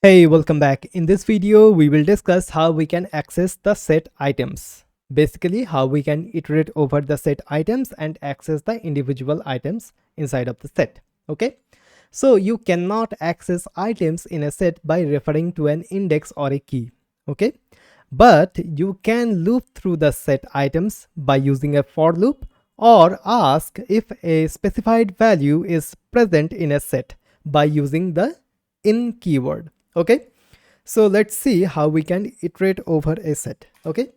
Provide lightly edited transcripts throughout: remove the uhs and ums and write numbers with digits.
Hey, welcome back. In this video, we will discuss how we can access the set items. Basically, how we can iterate over the set items and access the individual items inside of the set. Okay. So you cannot access items in a set by referring to an index or a key. Okay. But you can loop through the set items by using a for loop or ask if a specified value is present in a set by using the in keyword. Okay, so let's see how we can iterate over a set. Okay,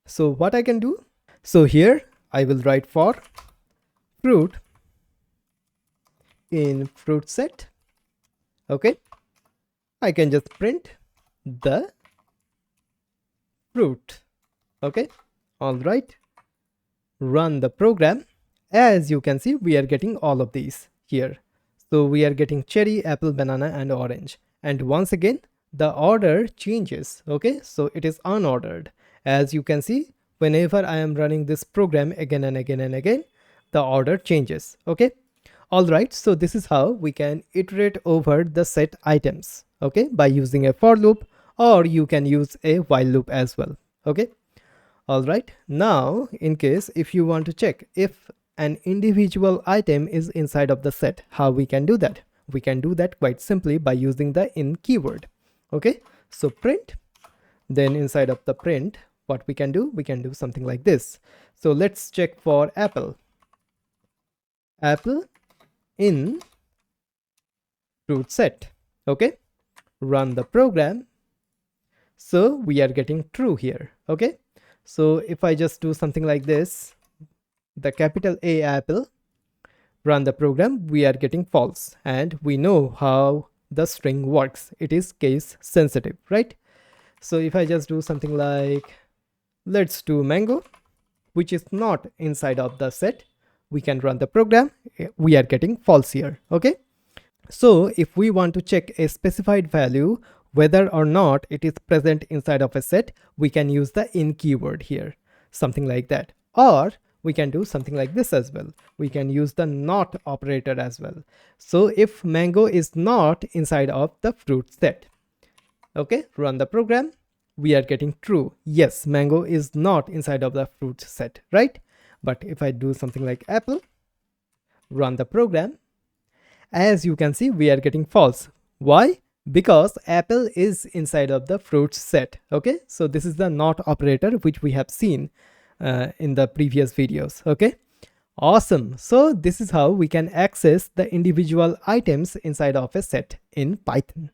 so what I can do, so here I will write for fruit in fruit set. Okay, I can just print the fruit. Okay, all right, run the program. As you can see, we are getting all of these here. So we are getting cherry, apple, banana and orange. And once again, the order changes. Okay, so it is unordered. As you can see, whenever I am running this program again and again and again, the order changes. Okay, all right, so this is how we can iterate over the set items. Okay, by using a for loop, or you can use a while loop as well. Okay, all right, now in case if you want to check if an individual item is inside of the set, how we can do that? We can do that quite simply by using the in keyword. Okay, so print, then inside of the print, what we can do something like this. So let's check for apple in fruit set. Okay, run the program. So we are getting true here. Okay, so if I just do something like this, the capital A apple, run the program, we are getting false, and we know how the string works. It is case sensitive, right? So if I just do something like, let's do mango, which is not inside of the set, we can run the program, we are getting false here. Okay, so if we want to check a specified value whether or not it is present inside of a set, we can use the in keyword here, something like that. Or we can do something like this as well. We can use the not operator as well. So if mango is not inside of the fruit set, okay, run the program, we are getting true. Yes, mango is not inside of the fruit set, right? But if I do something like apple, run the program, as you can see, we are getting false. Why? Because apple is inside of the fruits set. Okay, so this is the not operator which we have seen in the previous videos. Okay, awesome. So this is how we can access the individual items inside of a set in Python.